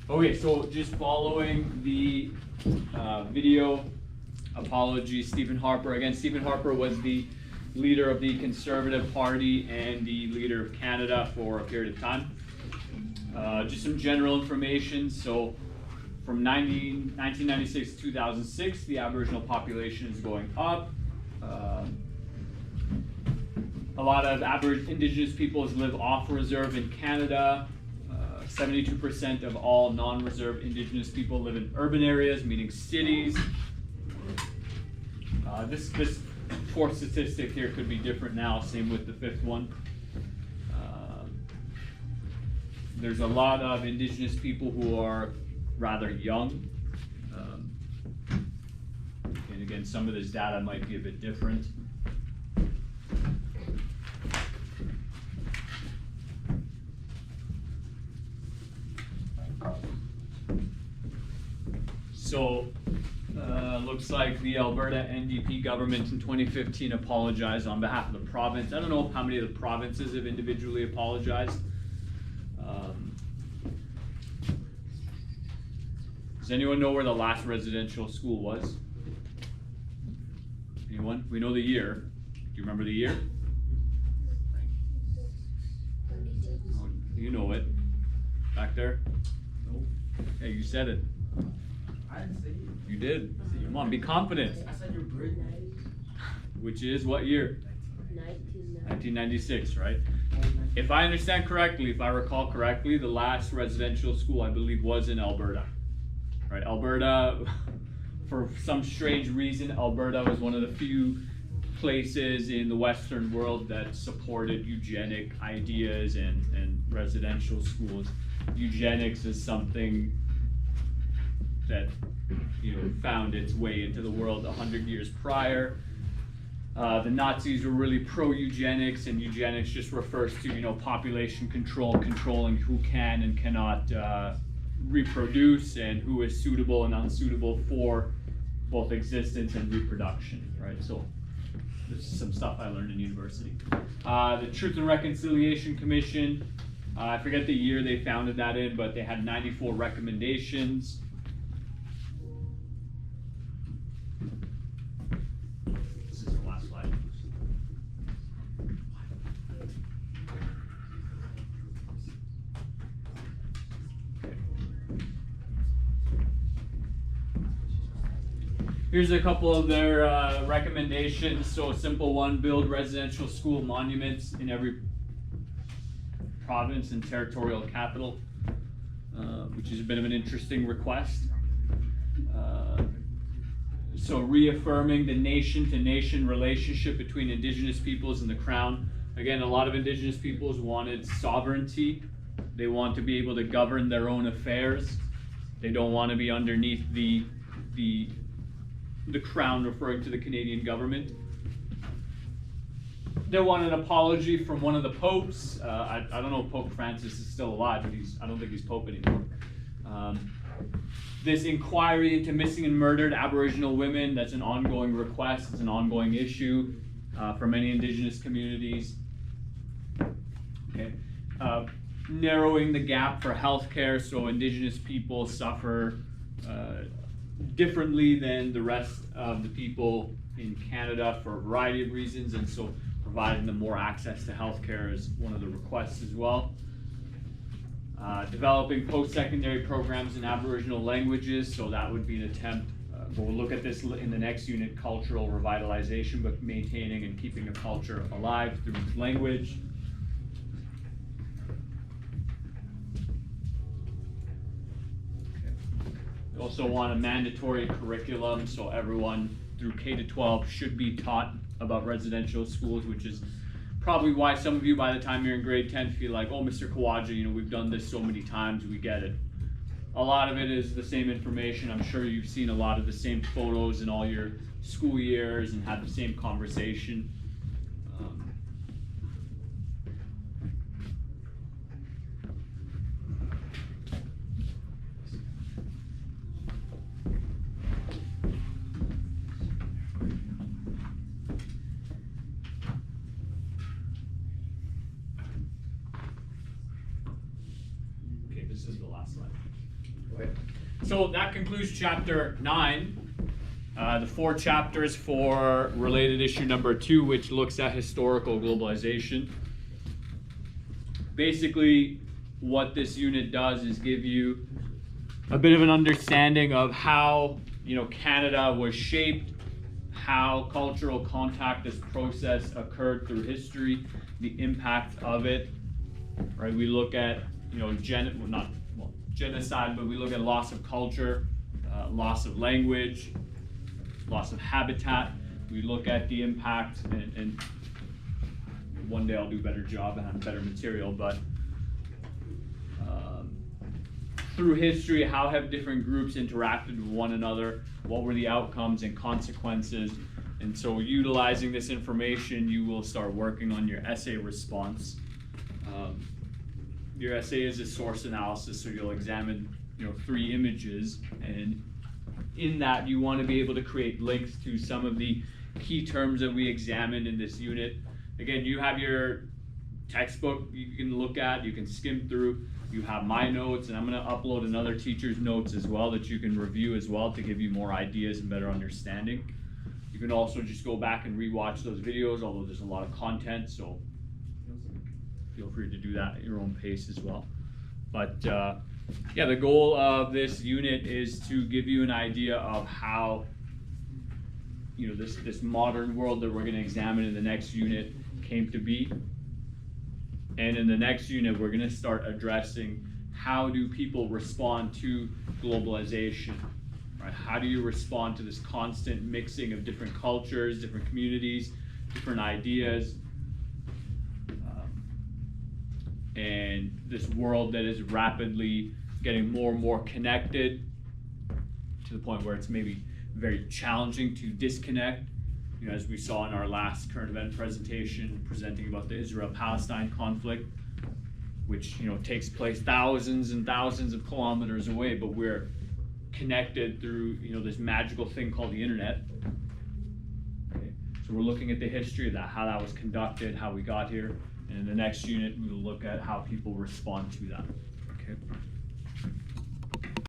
Okay, so just following the video apology, Stephen Harper. Again, Stephen Harper was the leader of the Conservative Party and the leader of Canada for a period of time. Just some general information. So from 1996 to 2006, the Aboriginal population is going up. A lot of Indigenous peoples live off reserve in Canada. 72% of all non-reserve Indigenous people live in urban areas, meaning cities. This fourth statistic here could be different now, same with the fifth one. There's a lot of Indigenous people who are rather young. And again, some of this data might be a bit different. So, looks like the Alberta NDP government in 2015 apologized on behalf of the province. I don't know how many of the provinces have individually apologized. Does anyone know where the last residential school was? Anyone? We know the year. Do you remember the year? Oh, you know it. Back there? No. Hey, you said it. I didn't say it. You did. Come on, be confident. I said your birthday. Which is what year? 1996, right? If I understand correctly, if I recall correctly, the last residential school I believe was in Alberta. Right, Alberta, for some strange reason, Alberta was one of the few places in the Western world that supported eugenic ideas and residential schools. Eugenics is something that found its way into the world 100 years prior. The Nazis were really pro-eugenics, and eugenics just refers to population control, controlling who can and cannot reproduce and who is suitable and unsuitable for both existence and reproduction, right? So this is some stuff I learned in university. The Truth and Reconciliation Commission, I forget the year they founded that in, but they had 94 recommendations. This is the last slide. Here's a couple of their recommendations. So a simple one, build residential school monuments in every province and territorial capital, which is a bit of an interesting request. So reaffirming the nation-to-nation relationship between Indigenous peoples and the Crown. Again, a lot of Indigenous peoples wanted sovereignty. They want to be able to govern their own affairs. They don't want to be underneath the Crown, referring to the Canadian government. They want an apology from one of the popes. I don't know if Pope Francis is still alive, but I don't think he's Pope anymore. This inquiry into missing and murdered Aboriginal women, that's an ongoing request, it's an ongoing issue for many Indigenous communities. Okay. Narrowing the gap for healthcare, so Indigenous people suffer differently than the rest of the people in Canada for a variety of reasons, and so providing them more access to healthcare is one of the requests as well. Developing post-secondary programs in Aboriginal languages, so that would be an attempt, we'll look at this in the next unit, cultural revitalization, but maintaining and keeping a culture alive through its language. We also want a mandatory curriculum, so everyone through K-12 should be taught about residential schools, which is probably why some of you, by the time you're in grade 10, feel like, oh, Mr. Kawaja, we've done this so many times, we get it. A lot of it is the same information. I'm sure you've seen a lot of the same photos in all your school years and had the same conversation. This is the last slide. Ouais. So that concludes chapter 9. The 4 chapters for related issue number 2, which looks at historical globalization. Basically, what this unit does is give you a bit of an understanding of how, Canada was shaped, how cultural contact, this process occurred through history, the impact of it. Right? We look at, genocide, but we look at loss of culture, loss of language, loss of habitat. We look at the impact, and one day I'll do a better job and have better material, but through history, how have different groups interacted with one another? What were the outcomes and consequences? And so utilizing this information, you will start working on your essay response. Your essay is a source analysis, so you'll examine 3 images, and in that you want to be able to create links to some of the key terms that we examined in this unit. Again, you have your textbook you can look at, you can skim through. You have my notes, and I'm going to upload another teacher's notes as well that you can review as well to give you more ideas and better understanding. You can also just go back and rewatch those videos, although there's a lot of content, so feel free to do that at your own pace as well. But yeah, the goal of this unit is to give you an idea of how this modern world that we're going to examine in the next unit came to be. And in the next unit, we're going to start addressing how do people respond to globalization, right? How do you respond to this constant mixing of different cultures, different communities, different ideas, and this world that is rapidly getting more and more connected to the point where it's maybe very challenging to disconnect. As we saw in our last current event presentation, presenting about the Israel-Palestine conflict, which takes place thousands and thousands of kilometers away, but we're connected through this magical thing called the internet. Okay. So we're looking at the history of that, how that was conducted, how we got here, and in the next unit we will look at how people respond to that. Okay.